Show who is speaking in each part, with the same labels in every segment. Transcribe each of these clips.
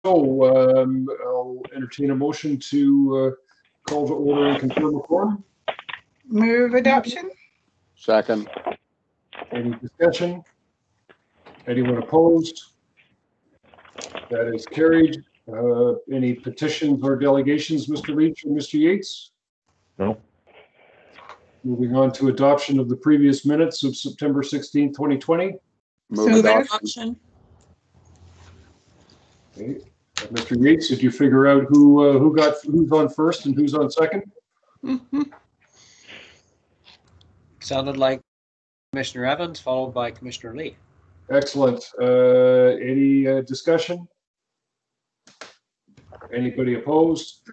Speaker 1: I'll entertain a motion to call to order and confirm a quorum.
Speaker 2: Move adoption.
Speaker 3: Second.
Speaker 1: Any discussion? Anyone opposed? That is carried. Any petitions or delegations, Mr. Leach or Mr. Yates?
Speaker 4: No.
Speaker 1: Moving on to adoption of the previous minutes of September 16, 2020.
Speaker 3: Move
Speaker 2: So
Speaker 3: adoption.
Speaker 1: Okay. Mr. Yates, did you figure out who's on first and who's on second?
Speaker 5: Sounded like Commissioner Evans, followed by Commissioner Lee.
Speaker 1: Excellent. Any discussion? Anybody opposed?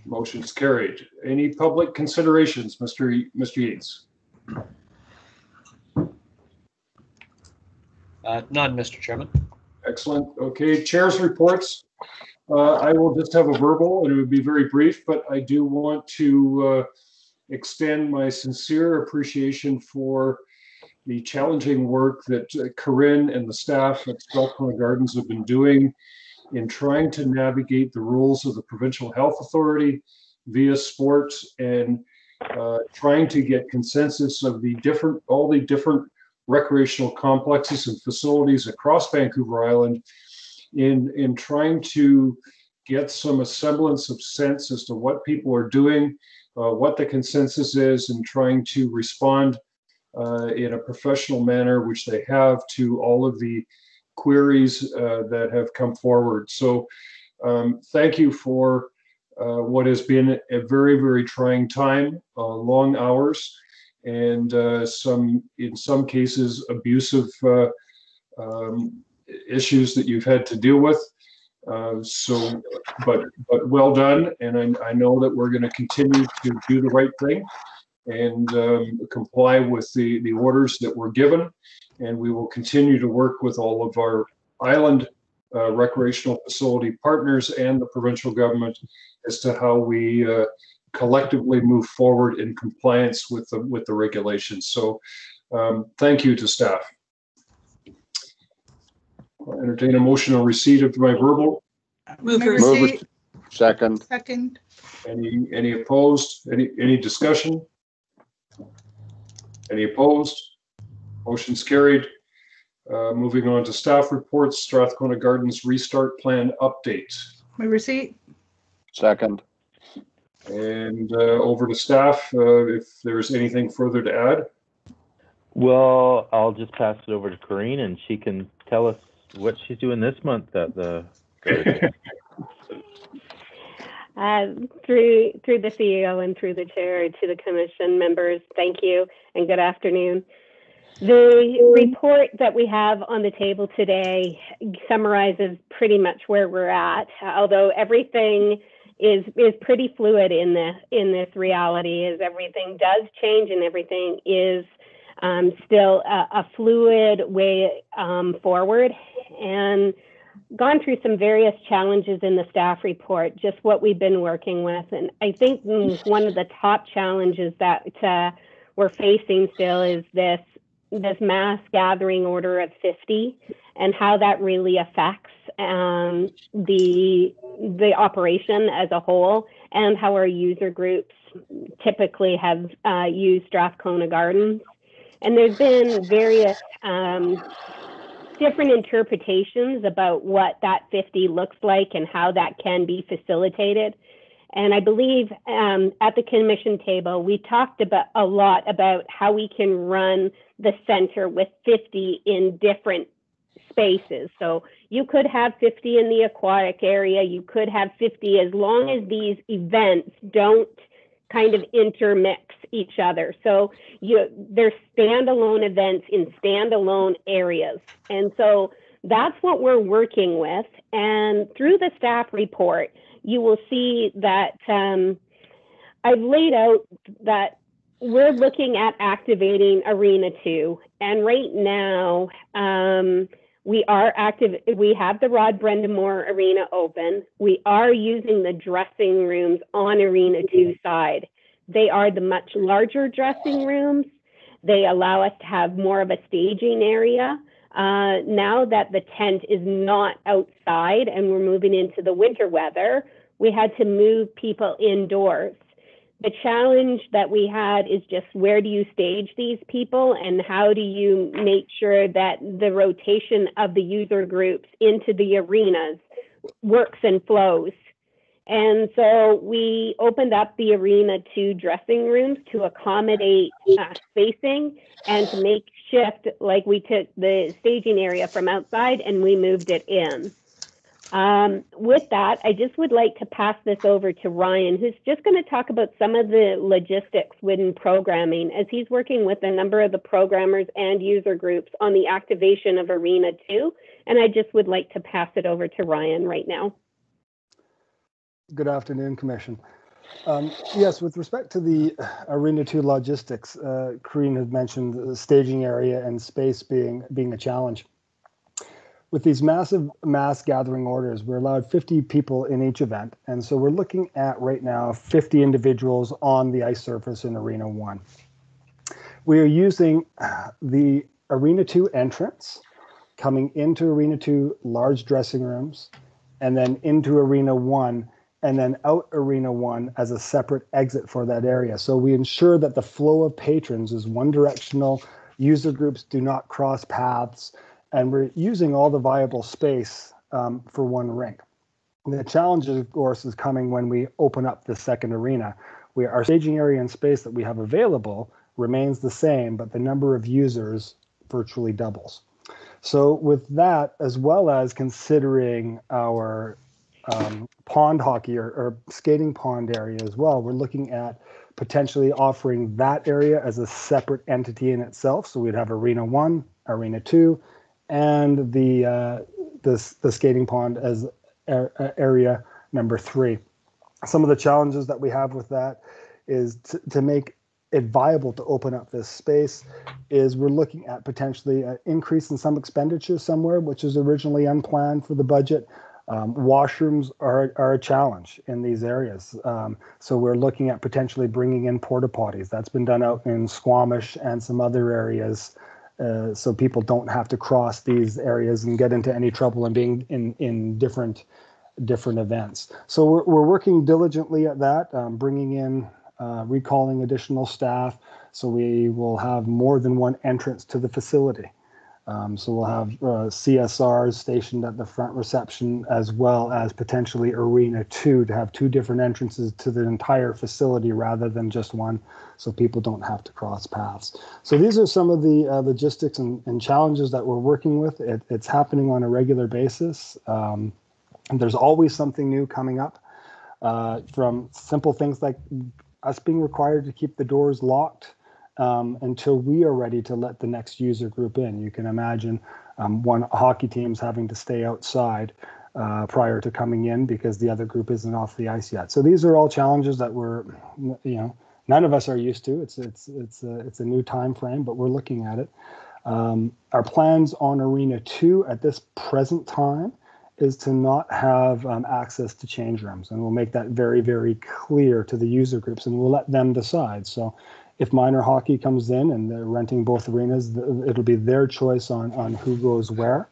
Speaker 1: Motion's carried. Any public considerations, Mr. Yates?
Speaker 5: None, Mr. Chairman.
Speaker 1: Excellent. Okay, chair's reports. I will just have a verbal, and it would be very brief, but I do want to extend my sincere appreciation for the challenging work that Corinne and the staff at Strathcona Gardens have been doing in trying to navigate the rules of the Provincial Health Authority via sports and trying to get consensus of all the different recreational complexes and facilities across Vancouver Island in trying to get some semblance of sense as to what people are doing, what the consensus is, and trying to respond in a professional manner, which they have, to all of the queries that have come forward. So thank you for what has been a very, very trying time, long hours, and in some cases, abusive issues that you've had to deal with. But well done, and I know that we're going to continue to do the right thing and comply with the orders that were given, and we will continue to work with all of our island recreational facility partners and the provincial government as to how we collectively move forward in compliance with the regulations. So thank you to staff. I'll entertain a motion on receipt of my verbal.
Speaker 2: Move
Speaker 3: Move
Speaker 2: receipt.
Speaker 3: Second.
Speaker 2: Second.
Speaker 1: Any opposed? Any discussion? Any opposed? Motion's carried. Moving on to staff reports, Strathcona Gardens Restart Plan Update.
Speaker 2: Move receipt.
Speaker 3: Second.
Speaker 1: And over to staff, if there's anything further to add.
Speaker 4: Well, I'll just pass it over to Corinne, and she can tell us what she's doing this month at the
Speaker 6: through the CEO and through the chair to the commission members, thank you and good afternoon. The report that we have on the table today summarizes pretty much where we're at, although everything is pretty fluid in this reality, as everything does change and everything is still a fluid way forward, and gone through some various challenges in the staff report, just what we've been working with. And I think one of the top challenges that we're facing still is this mass gathering order of 50 and how that really affects the operation as a whole, and how our user groups typically have used Strathcona Gardens. And there's been various different interpretations about what that 50 looks like and how that can be facilitated. And I believe at the commission table, we talked a lot about how we can run the center with 50 in different spaces. So you could have 50 in the aquatic area, you could have 50, as long as these events don't kind of intermix each other. So there's standalone events in standalone areas. And so that's what we're working with. And through the staff report, you will see that I've laid out that we're looking at activating Arena 2. And right now, we are active. We have the Rod Brendamore Arena open. We are using the dressing rooms on Arena 2 side. They are the much larger dressing rooms. They allow us to have more of a staging area. Now that the tent is not outside and we're moving into the winter weather, we had to move people indoors. The challenge that we had is just where do you stage these people and how do you make sure that the rotation of the user groups into the arenas works and flows. And so we opened up the arena to dressing rooms to accommodate spacing and to make shift, like we took the staging area from outside and we moved it in. With that, I just would like to pass this over to Ryan, who's just going to talk about some of the logistics within programming, as he's working with a number of the programmers and user groups on the activation of Arena 2. And I just would like to pass it over to Ryan right now.
Speaker 7: Good afternoon, Commission. Yes, with respect to the Arena 2 logistics, Corinne had mentioned the staging area and space being a challenge. With these massive mass gathering orders, we're allowed 50 people in each event. And so we're looking at right now 50 individuals on the ice surface in Arena 1. We are using the Arena 2 entrance, coming into Arena 2 large dressing rooms, and then into Arena 1, and then out Arena 1 as a separate exit for that area. So we ensure that the flow of patrons is one directional, user groups do not cross paths, and we're using all the viable space for one rink. And the challenge, of course, is coming when we open up the second arena. Our staging area and space that we have available remains the same, but the number of users virtually doubles. So with that, as well as considering our pond hockey or skating pond area as well, we're looking at potentially offering that area as a separate entity in itself. So we'd have Arena 1, Arena 2, and the skating pond as area number 3. Some of the challenges that we have with that is to make it viable to open up this space is we're looking at potentially an increase in some expenditure somewhere, which is originally unplanned for the budget. Washrooms are a challenge in these areas. So we're looking at potentially bringing in porta potties. That's been done out in Squamish and some other areas. So people don't have to cross these areas and get into any trouble and being in different events. So we're working diligently at that, bringing in, recalling additional staff. So we will have more than one entrance to the facility. So we'll have CSRs stationed at the front reception, as well as potentially Arena 2 to have 2 different entrances to the entire facility rather than just one, so people don't have to cross paths. So these are some of the logistics and challenges that we're working with. It's happening on a regular basis. And there's always something new coming up, from simple things like us being required to keep the doors locked until we are ready to let the next user group in. You can imagine one hockey team's having to stay outside prior to coming in because the other group isn't off the ice yet. So these are all challenges that none of us are used to. It's a new time frame, but we're looking at it. Our plans on Arena 2 at this present time is to not have access to change rooms, and we'll make that very, very clear to the user groups, and we'll let them decide. So if minor hockey comes in and they're renting both arenas, it'll be their choice on who goes where,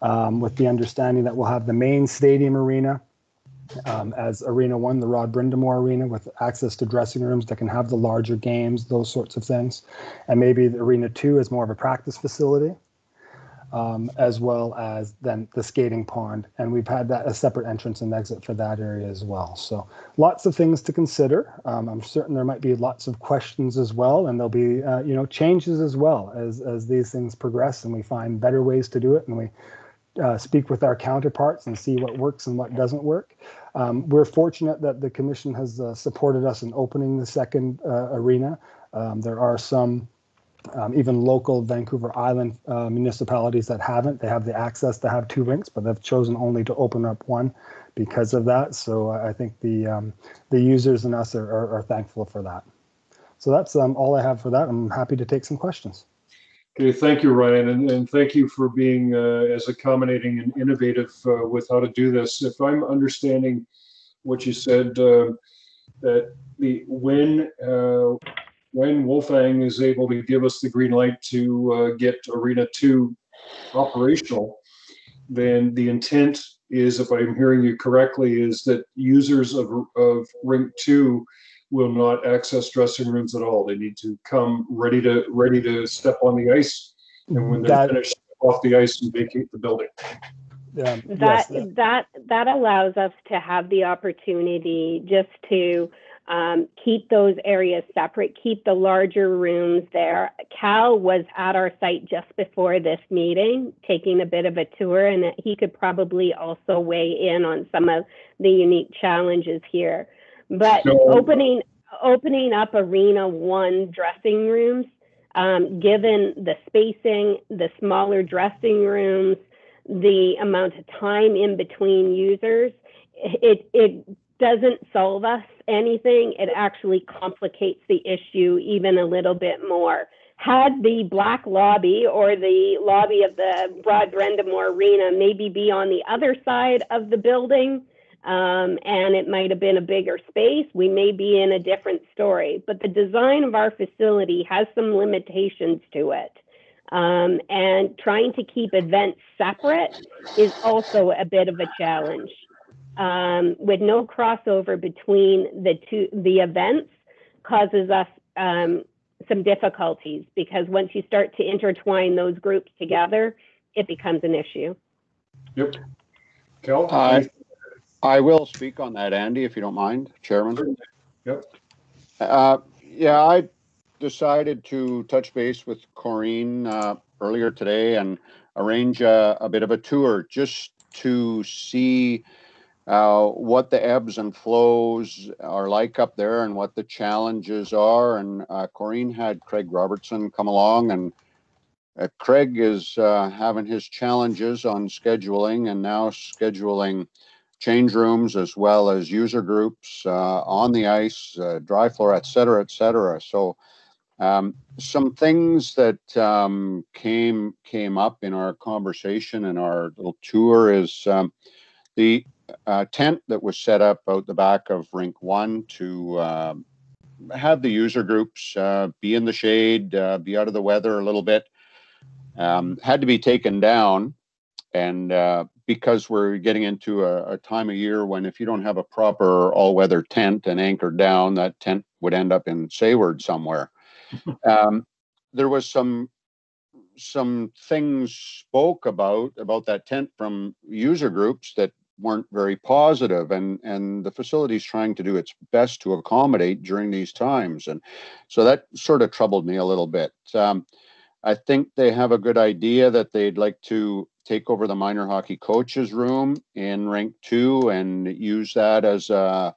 Speaker 7: with the understanding that we'll have the main stadium arena as Arena 1, the Rod Brindamore Arena, with access to dressing rooms that can have the larger games, those sorts of things. And maybe the Arena 2 is more of a practice facility, as well as then the skating pond. And we've had that a separate entrance and exit for that area as well. So lots of things to consider. I'm certain there might be lots of questions as well, and there'll be changes as well as these things progress and we find better ways to do it, and we speak with our counterparts and see what works and what doesn't work. We're fortunate that the Commission has supported us in opening the second arena. There are some even local Vancouver Island municipalities that haven't. They have the access to have 2 rinks, but they've chosen only to open up one because of that. So I think the users and us are thankful for that. So that's all I have for that. I'm happy to take some questions.
Speaker 1: Okay, thank you, Ryan, and thank you for being as accommodating and innovative with how to do this. If I'm understanding what you said, that when Wolfgang is able to give us the green light to get Arena 2 operational, then the intent is, if I'm hearing you correctly, is that users of Rink 2 will not access dressing rooms at all. They need to come ready to step on the ice, and when they're
Speaker 7: That,
Speaker 1: finished, step off the ice and vacate the building.
Speaker 7: yes,
Speaker 6: That allows us to have the opportunity just to keep those areas separate, keep the larger rooms there. Cal was at our site just before this meeting, taking a bit of a tour, and he could probably also weigh in on some of the unique challenges here. But opening up Arena 1 dressing rooms, given the spacing, the smaller dressing rooms, the amount of time in between users, it doesn't solve us anything. It actually complicates the issue even a little bit more. Had the black lobby or the lobby of the Broad Brendamore Arena maybe be on the other side of the building, and it might have been a bigger space, we may be in a different story. But the design of our facility has some limitations to it. And trying to keep events separate is also a bit of a challenge. With no crossover between the events causes us some difficulties, because once you start to intertwine those groups together, it becomes an issue.
Speaker 1: Yep. Cal?
Speaker 3: I will speak on that, Andy, if you don't mind, Chairman.
Speaker 1: Yep.
Speaker 3: Yeah, I decided to touch base with Corinne earlier today and arrange a bit of a tour just to see what the ebbs and flows are like up there and what the challenges are. And Corinne had Craig Robertson come along, and Craig is having his challenges on scheduling, and now scheduling change rooms as well as user groups on the ice, dry floor, et cetera, et cetera. So some things that came up in our conversation and our little tour is the tent that was set up out the back of Rink 1 to have the user groups be in the shade, be out of the weather a little bit, had to be taken down. And because we're getting into a time of year when if you don't have a proper all-weather tent and anchored down, that tent would end up in Sayward somewhere. There was some things spoke about that tent from user groups that weren't very positive, and the facility's trying to do its best to accommodate during these times. And so that sort of troubled me a little bit. I think they have a good idea that they'd like to take over the minor hockey coaches room in Rink 2 and use that as a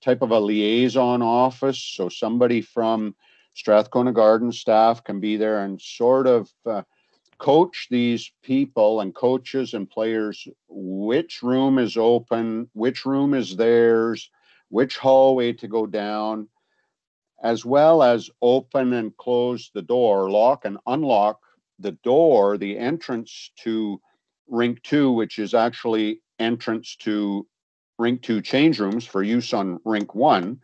Speaker 3: type of a liaison office. So somebody from Strathcona Garden staff can be there and sort of coach these people and coaches and players, which room is open, which room is theirs, which hallway to go down, as well as open and close the door, lock and unlock the door, the entrance to Rink 2, which is actually entrance to Rink 2 change rooms for use on Rink 1.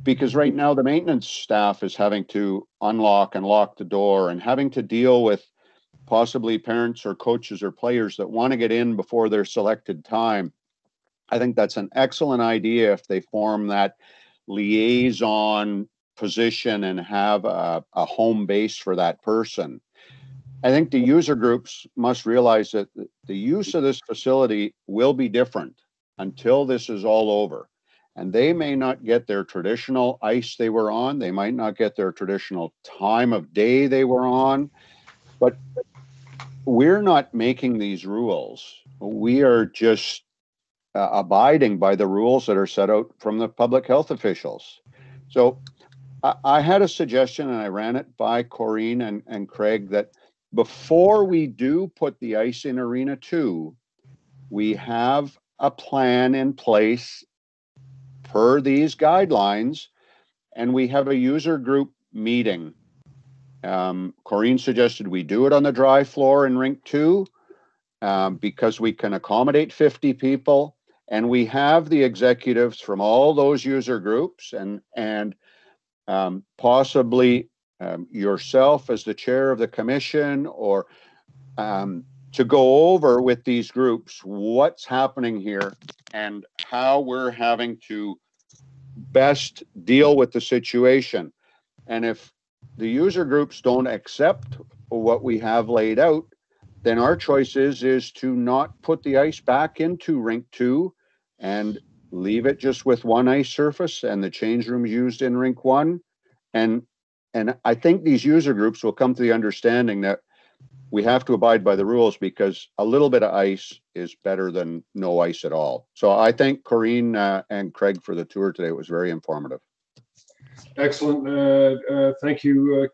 Speaker 3: Because right now the maintenance staff is having to unlock and lock the door and having to deal with possibly parents or coaches or players that want to get in before their selected time. I think that's an excellent idea if they form that liaison position and have a home base for that person. I think the user groups must realize that the use of this facility will be different until this is all over. And they may not get their traditional ice they were on. They might not get their traditional time of day they were on. But we're not making these rules. We are just abiding by the rules that are set out from the public health officials. So I had a suggestion, and I ran it by Corinne and Craig, that before we do put the ice in Arena 2, we have a plan in place per these guidelines, and we have a user group meeting. Corinne suggested we do it on the dry floor in Rink 2 because we can accommodate 50 people, and we have the executives from all those user groups and possibly yourself as the chair of the commission, or to go over with these groups what's happening here and how we're having to best deal with the situation. And if the user groups don't accept what we have laid out, then our choice is to not put the ice back into rink 2 and leave it just with one ice surface and the change rooms used in rink 1. And I think these user groups will come to the understanding that we have to abide by the rules because a little bit of ice is better than no ice at all. So I thank Corinne and Craig for the tour today. It was very informative.
Speaker 1: Excellent. Thank you,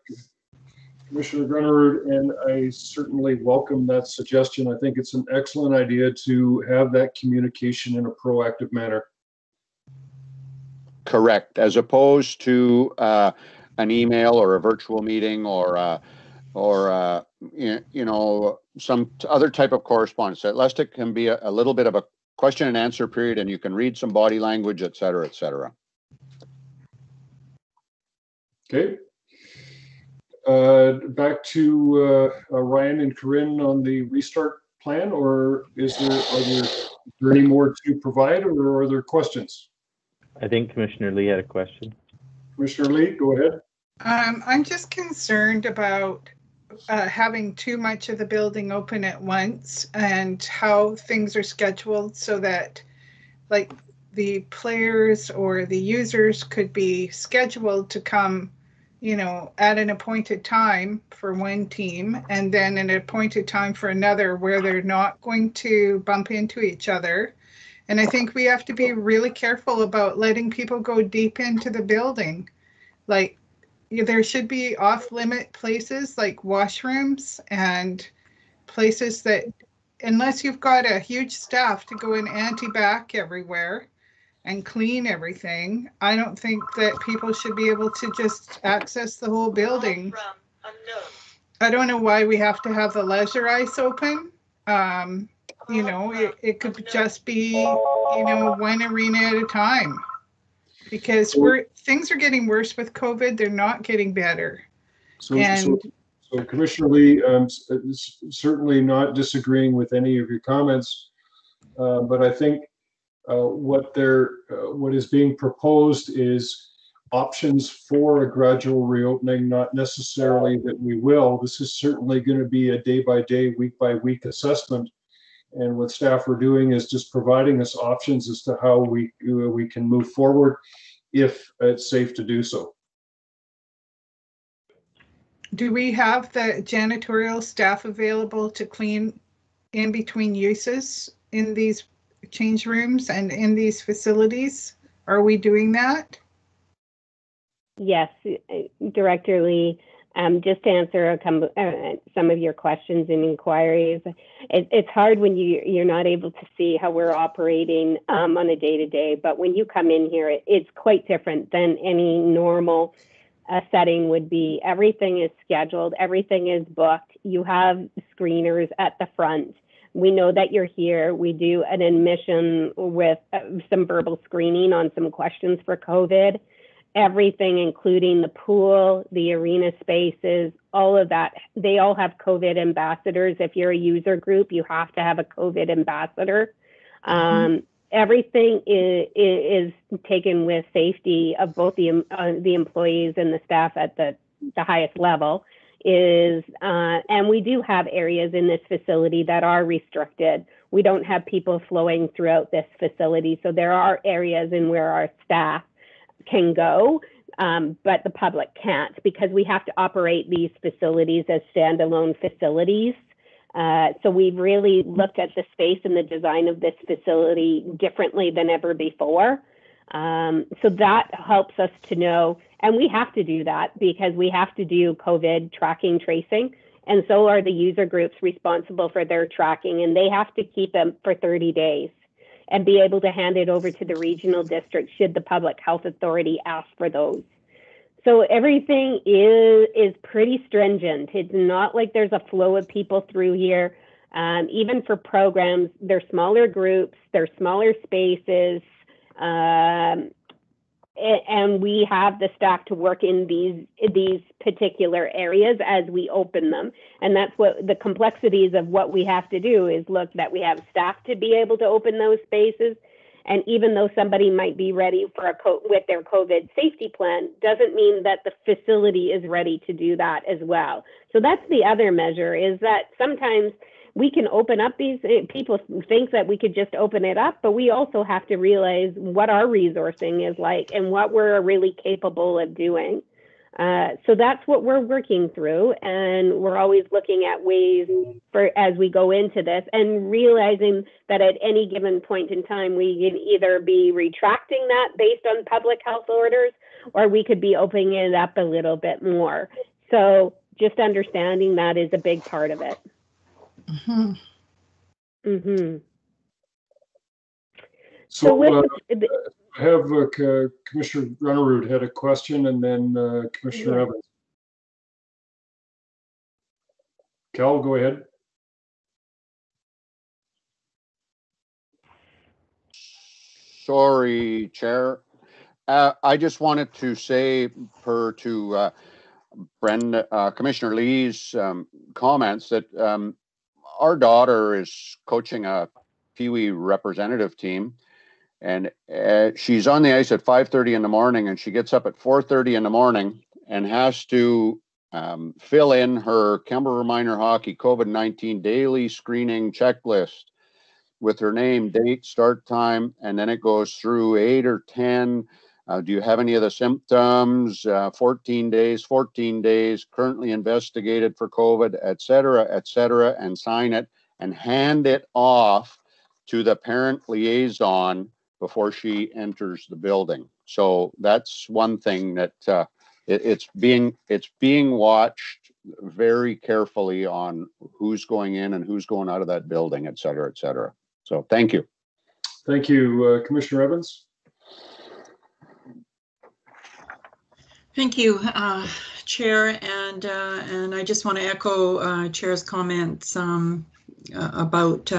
Speaker 1: Commissioner Grunner, and I certainly welcome that suggestion. I think it's an excellent idea to have that communication in a proactive manner.
Speaker 3: Correct, as opposed to an email or a virtual meeting or you know, some other type of correspondence. At least it can be a little bit of a question and answer period, and you can read some body language, et cetera, et cetera.
Speaker 1: Okay. Back to Ryan and Corinne on the restart plan, or are there any more to provide, or are there questions?
Speaker 4: I think Commissioner Lee had a question.
Speaker 1: Commissioner Lee, go ahead.
Speaker 2: I'm just concerned about having too much of the building open at once and how things are scheduled so that like the players or the users could be scheduled to come, you know, at an appointed time for one team and then an appointed time for another where they're not going to bump into each other. And I think we have to be really careful about letting people go deep into the building. Like, there should be off-limit places like washrooms and places that, unless you've got a huge staff to go and anti-bac everywhere and clean everything, I don't think that people should be able to just access the whole building. I don't know why we have to have the leisure ice open. You know, it could just be, you know, one arena at a time. Because things are getting worse with COVID. They're not getting better.
Speaker 1: So Commissioner Lee, certainly not disagreeing with any of your comments, but I think what is being proposed is options for a gradual reopening, not necessarily that we will. This is certainly going to be a day-by-day, week-by-week assessment. And what staff are doing is just providing us options as to how we can move forward if it's safe to do so.
Speaker 2: Do we have the janitorial staff available to clean in between uses in these change rooms and in these facilities? Are we doing that?
Speaker 6: Yes, Director Lee. Just to answer some of your questions and inquiries, it's hard when you're not able to see how we're operating on a day-to-day, but when you come in here, it's quite different than any normal setting would be. Everything is scheduled, everything is booked. You have screeners at the front. We know that you're here. We do an admission with some verbal screening on some questions for COVID. Everything, including the pool, the arena spaces, all of that, they all have COVID ambassadors. If you're a user group, you have to have a COVID ambassador. Everything is taken with safety of both the employees and the staff at the highest level. And we do have areas in this facility that are restricted. We don't have people flowing throughout this facility. So there are areas in where our staff can go, but the public can't because we have to operate these facilities as standalone facilities. So we've really looked at the space and the design of this facility differently than ever before. So that helps us to know, and we have to do that because we have to do COVID tracking tracing, and so are the user groups responsible for their tracking, and they have to keep them for 30 days. And be able to hand it over to the regional district should the public health authority ask for those. So everything is pretty stringent. It's not like there's a flow of people through here. Even for programs, they're smaller groups, they're smaller spaces. and we have the staff to work in these particular areas as we open them. And that's what the complexities of what we have to do is look that we have staff to be able to open those spaces. And even though somebody might be ready for with their COVID safety plan, doesn't mean that the facility is ready to do that as well. So that's the other measure, is that sometimes we can open up these, people think that we could just open it up, but we also have to realize what our resourcing is like and what we're really capable of doing. So that's what we're working through, and we're always looking at ways for as we go into this, and realizing that at any given point in time, we can either be retracting that based on public health orders, or we could be opening it up a little bit more. So just understanding that is a big part of it.
Speaker 2: Mm-hmm.
Speaker 6: Mm-hmm.
Speaker 1: So
Speaker 6: with
Speaker 1: I have Commissioner Runnerud had a question, and then Commissioner Evans. Cal, go ahead.
Speaker 3: Sorry, Chair. I just wanted to say, per to Commissioner Lee's comments, that our daughter is coaching a Pee Wee representative team, and she's on the ice at 5:30 in the morning, and she gets up at 4:30 in the morning and has to fill in her Kemper Minor Hockey COVID-19 daily screening checklist with her name, date, start time, and then it goes through 8 or 10. Do you have any of the symptoms? 14 days, currently investigated for COVID, et cetera, and sign it and hand it off to the parent liaison before she enters the building. So that's one thing that it's being watched very carefully on who's going in and who's going out of that building, et cetera, et cetera. So thank you.
Speaker 1: Thank you, Commissioner Evans.
Speaker 8: Thank you, Chair, and I just want to echo Chair's comments about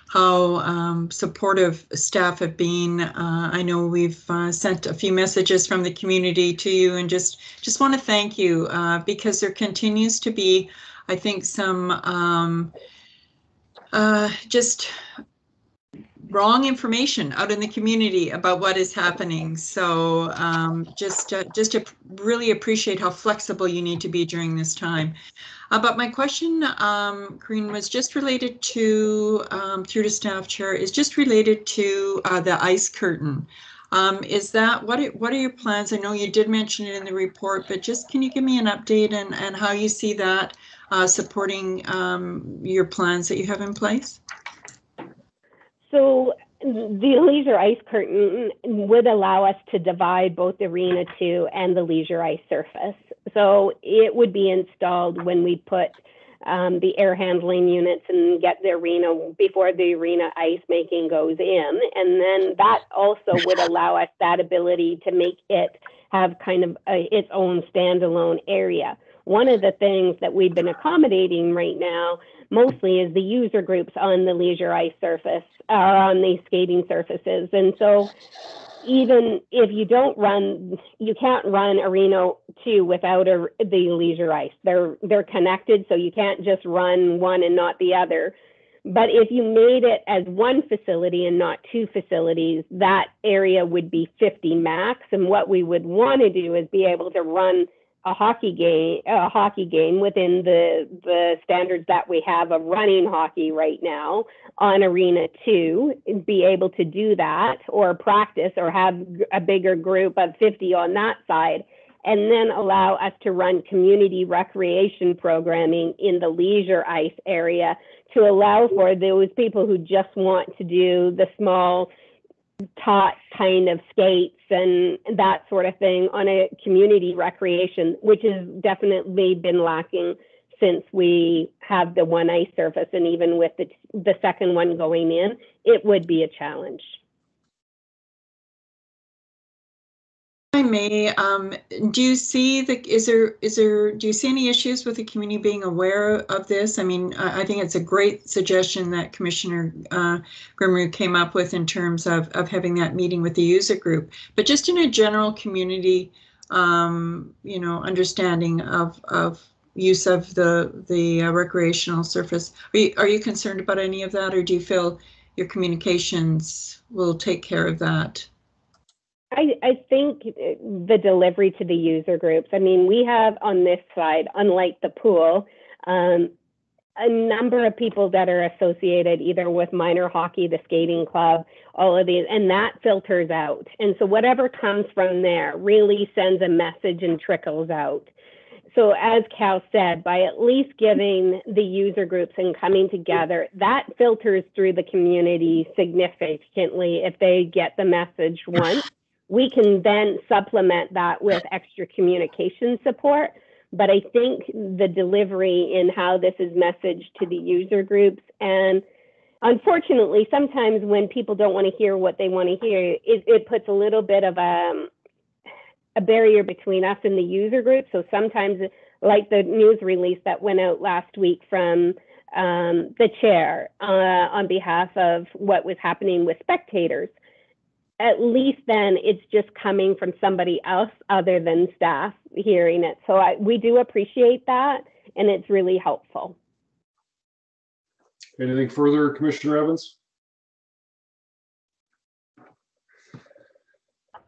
Speaker 8: how supportive staff have been. I know we've sent a few messages from the community to you, and just want to thank you because there continues to be, I think, some just wrong information out in the community about what is happening. So just to really appreciate how flexible you need to be during this time. But my question, Corinne, was just related to, through to staff, Chair, is just related to the ice curtain. Is that, what are your plans? I know you did mention it in the report, but just can you give me an update and how you see that supporting your plans that you have in place?
Speaker 6: So the leisure ice curtain would allow us to divide both Arena 2 and the leisure ice surface. So it would be installed when we put the air handling units and get the arena, before the arena ice making goes in. And then that also would allow us that ability to make it have kind of its own standalone area. One of the things that we've been accommodating right now mostly is the user groups on the leisure ice surface, or on these skating surfaces. And so even if you don't run, you can't run Arena 2 without the leisure ice. They're connected, so you can't just run one and not the other. But if you made it as one facility and not two facilities, that area would be 50 max. And what we would want to do is be able to run a hockey game within the standards that we have of running hockey right now on Arena 2, and be able to do that, or practice, or have a bigger group of 50 on that side, and then allow us to run community recreation programming in the leisure ice area to allow for those people who just want to do the small tot kind of skates and that sort of thing on a community recreation, which has definitely been lacking since we have the one ice surface. And even with the second one going in, it would be a challenge.
Speaker 8: I may, do you see do you see any issues with the community being aware of this? I mean, I think it's a great suggestion that Commissioner Grimrue came up with in terms of having that meeting with the user group, but just in a general community, understanding of use of the recreational surface. Are you concerned about any of that, or do you feel your communications will take care of that?
Speaker 6: I think the delivery to the user groups, I mean, we have on this side, unlike the pool, a number of people that are associated either with minor hockey, the skating club, all of these, and that filters out. And so whatever comes from there really sends a message and trickles out. So as Cal said, by at least giving the user groups and coming together, that filters through the community significantly if they get the message once. We can then supplement that with extra communication support. But I think the delivery in how this is messaged to the user groups, and unfortunately, sometimes when people don't want to hear what they want to hear, it puts a little bit of a barrier between us and the user group. So sometimes, like the news release that went out last week from the chair on behalf of what was happening with spectators, at least then it's just coming from somebody else other than staff hearing it. So we do appreciate that, and it's really helpful.
Speaker 1: Anything further, Commissioner Evans?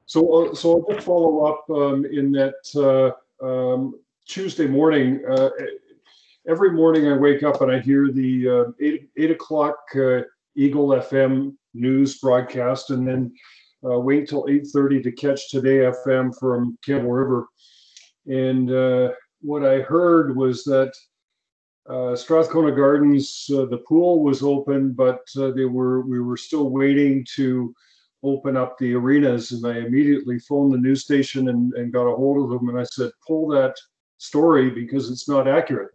Speaker 1: So I'll just follow up in that Tuesday morning. Every morning I wake up and I hear the 8 o'clock Eagle FM news broadcast, and then wait till 8:30 to catch Today FM from Campbell River. And what I heard was that Strathcona Gardens, the pool was open, but we were still waiting to open up the arenas. And I immediately phoned the news station and got a hold of them. And I said, pull that story because it's not accurate.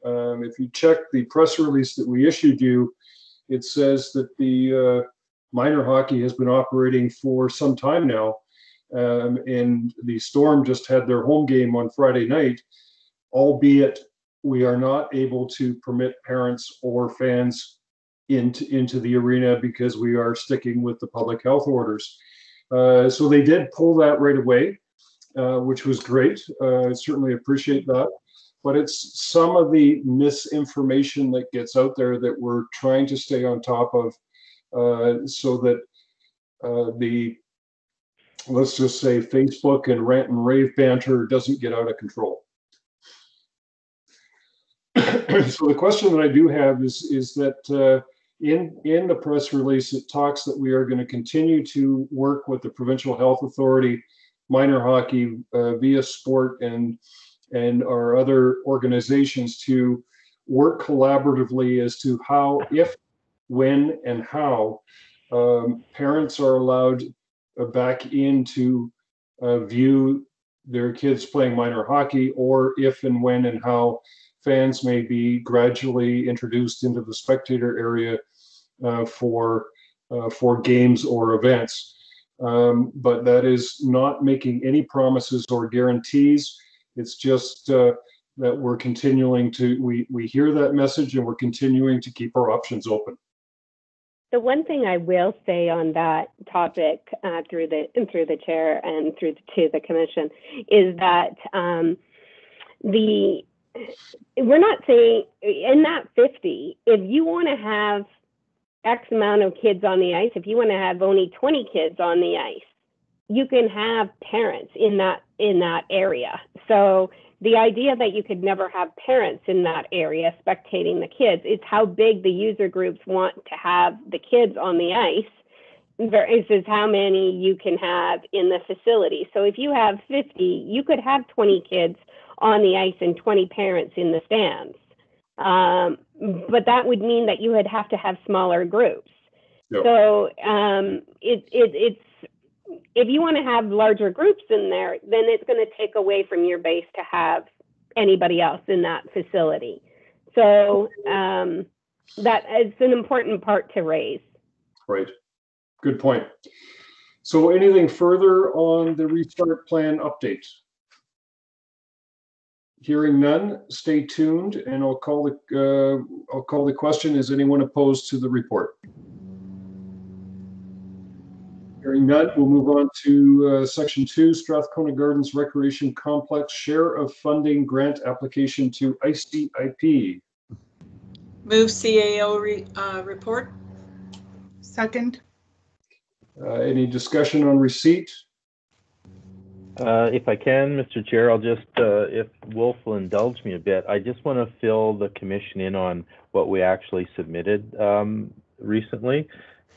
Speaker 1: If you check the press release that we issued you, it says that the minor hockey has been operating for some time now. And the Storm just had their home game on Friday night, albeit we are not able to permit parents or fans into the arena because we are sticking with the public health orders. So they did pull that right away, which was great. I certainly appreciate that. But it's some of the misinformation that gets out there that we're trying to stay on top of, so that let's just say Facebook and rant and rave banter doesn't get out of control. So the question that I do have is that in the press release, it talks that we are going to continue to work with the Provincial Health Authority, minor hockey, via sport, and our other organizations to work collaboratively as to how, if, when, and how parents are allowed back in to view their kids playing minor hockey, or if and when and how fans may be gradually introduced into the spectator area for games or events. But that is not making any promises or guarantees. It's just that we're continuing to, we hear that message and we're continuing to keep our options open.
Speaker 6: The one thing I will say on that topic through the chair and to the commission is that we're not saying in that 50, if you want to have X amount of kids on the ice, if you want to have only 20 kids on the ice, you can have parents in that area. So the idea that you could never have parents in that area spectating the kids is how big the user groups want to have the kids on the ice versus how many you can have in the facility. So if you have 50, you could have 20 kids on the ice and 20 parents in the stands. But that would mean that you would have to have smaller groups. Yep. So it's if you want to have larger groups in there, then it's going to take away from your base to have anybody else in that facility. So that is an important part to raise.
Speaker 1: Right. Good point. So anything further on the restart plan update? Hearing none, stay tuned, and I'll call the question. Is anyone opposed to the report? Hearing none, we'll move on to section 2, Strathcona Gardens Recreation Complex share of funding grant application to ICIP.
Speaker 8: Move CAO report.
Speaker 2: Second.
Speaker 1: Any discussion on receipt?
Speaker 4: If I can, Mr. Chair, I'll just, if Wolf will indulge me a bit, I just want to fill the commission in on what we actually submitted recently.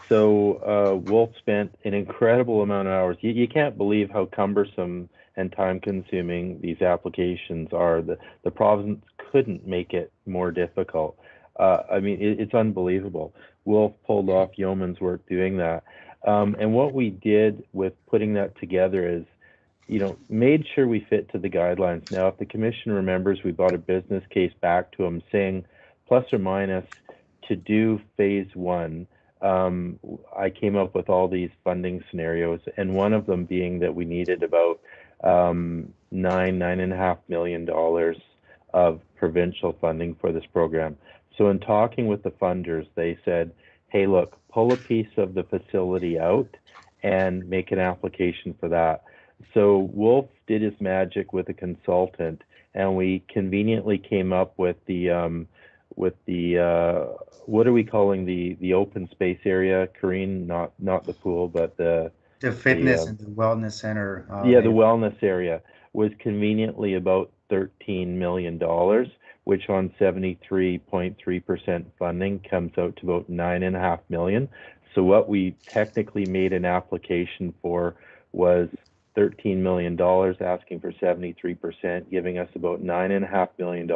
Speaker 4: So Wolf spent an incredible amount of hours. You can't believe how cumbersome and time-consuming these applications are. The province couldn't make it more difficult. I mean, it's unbelievable. Wolf pulled off yeoman's work doing that. And what we did with putting that together is, you know, made sure we fit to the guidelines. Now, if the commission remembers, we brought a business case back to them saying, plus or minus, to do phase 1. I came up with all these funding scenarios, and one of them being that we needed about $9.5 million of provincial funding for this program. So in talking with the funders, they said, hey, look, pull a piece of the facility out and make an application for that. So Wolf did his magic with a consultant, and we conveniently came up with the what are we calling the open space area, Karine? Not the pool, but the
Speaker 9: fitness and the wellness center.
Speaker 4: Yeah, the wellness area was conveniently about $13 million, which on 73.3% funding comes out to about $9.5 million. So what we technically made an application for was $13 million, asking for 73%, giving us about $9.5 million,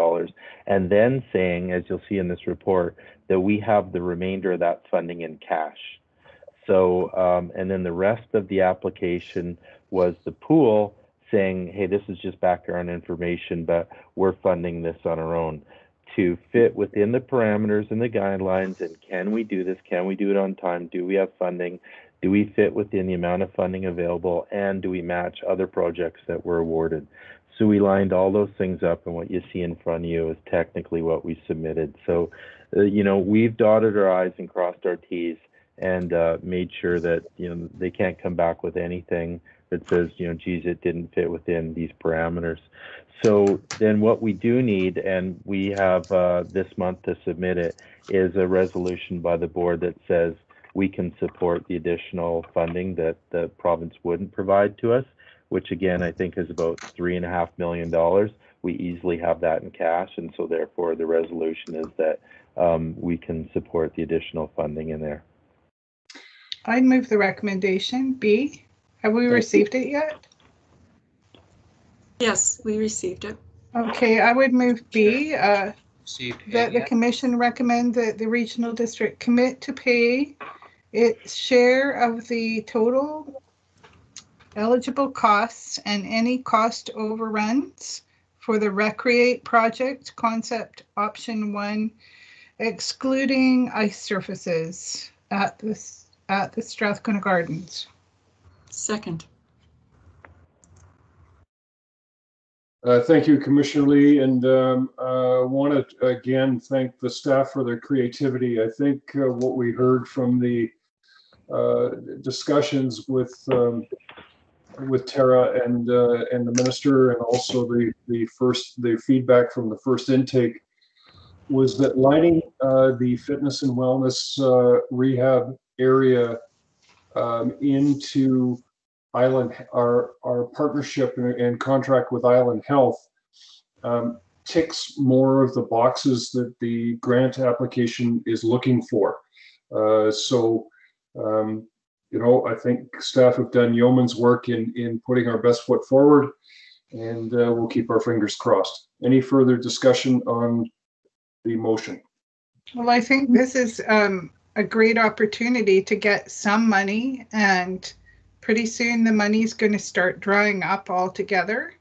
Speaker 4: and then saying, as you'll see in this report, that we have the remainder of that funding in cash. So, and then the rest of the application was the pool saying, hey, this is just background information, but we're funding this on our own to fit within the parameters and the guidelines. And can we do this? Can we do it on time? Do we have funding? Do we fit within the amount of funding available? And do we match other projects that were awarded? So we lined all those things up, and what you see in front of you is technically what we submitted. So, you know, we've dotted our I's and crossed our T's and made sure that, you know, they can't come back with anything that says, you know, geez, it didn't fit within these parameters. So then what we do need, and we have this month to submit it, is a resolution by the board that says we can support the additional funding that the province wouldn't provide to us, which again, I think is about $3.5 million. We easily have that in cash, and so therefore the resolution is that we can support the additional funding in there.
Speaker 2: I'd move the recommendation. B, have we received it yet?
Speaker 8: Yes, we received it.
Speaker 2: Okay, I would move B, that
Speaker 5: Received
Speaker 2: the commission recommend that the regional district commit to pay its share of the total eligible costs and any cost overruns for the Recreate project concept option 1, excluding ice surfaces at the Strathcona Gardens.
Speaker 8: Second.
Speaker 1: Thank you, Commissioner Lee, and I want to again thank the staff for their creativity. I think what we heard from the discussions with Tara and the minister, and also the feedback from the first intake, was that lining the fitness and wellness rehab area into Island, our partnership and contract with Island Health, ticks more of the boxes that the grant application is looking for. You know, I think staff have done yeoman's work in putting our best foot forward, and we'll keep our fingers crossed. Any further discussion on the motion?
Speaker 2: Well, I think this is a great opportunity to get some money, and pretty soon the money's going to start drying up altogether.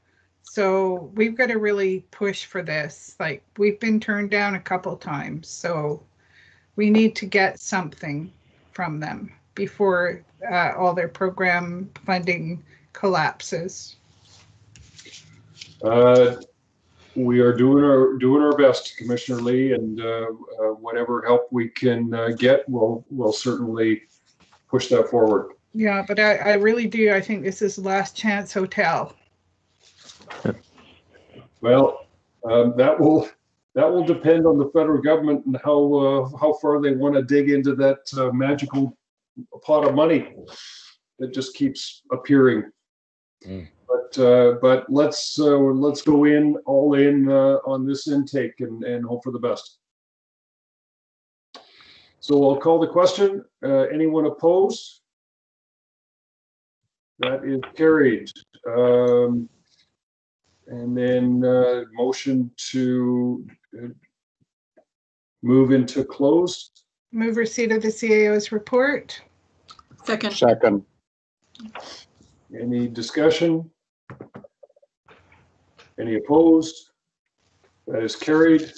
Speaker 2: So we've got to really push for this. Like, we've been turned down a couple times, so we need to get something from them before all their program funding collapses.
Speaker 1: We are doing our best, Commissioner Lee, and whatever help we can get, we'll certainly push that forward.
Speaker 2: Yeah, but I really do. I think this is Last Chance Hotel.
Speaker 1: Well, that will depend on the federal government and how far they want to dig into that magical pot of money that just keeps appearing. But let's go in all in on this intake and hope for the best. So I'll call the question. Anyone opposed? That is carried. And then motion to move into closed.
Speaker 2: Move receipt of the CAO's report.
Speaker 8: Second.
Speaker 3: Second.
Speaker 1: Any discussion? Any opposed? That is carried.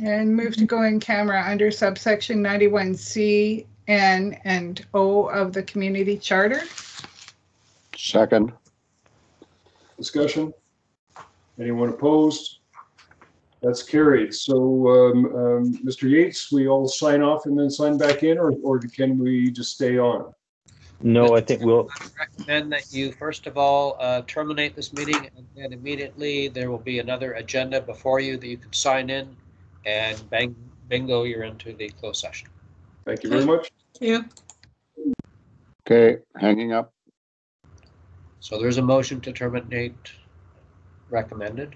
Speaker 2: And move to go in camera under subsection 91C, N, and O of the community charter.
Speaker 3: Second.
Speaker 1: Discussion? Anyone opposed? That's carried. So, Mr. Yates, we all sign off and then sign back in, or can we just stay on?
Speaker 4: No, I think we'll.
Speaker 5: I recommend that you first of all terminate this meeting, and then immediately there will be another agenda before you that you can sign in, and bang, bingo, you're into the closed session.
Speaker 1: Thank you very much.
Speaker 8: Yeah.
Speaker 3: Okay, hanging up.
Speaker 5: So there's a motion to terminate recommended.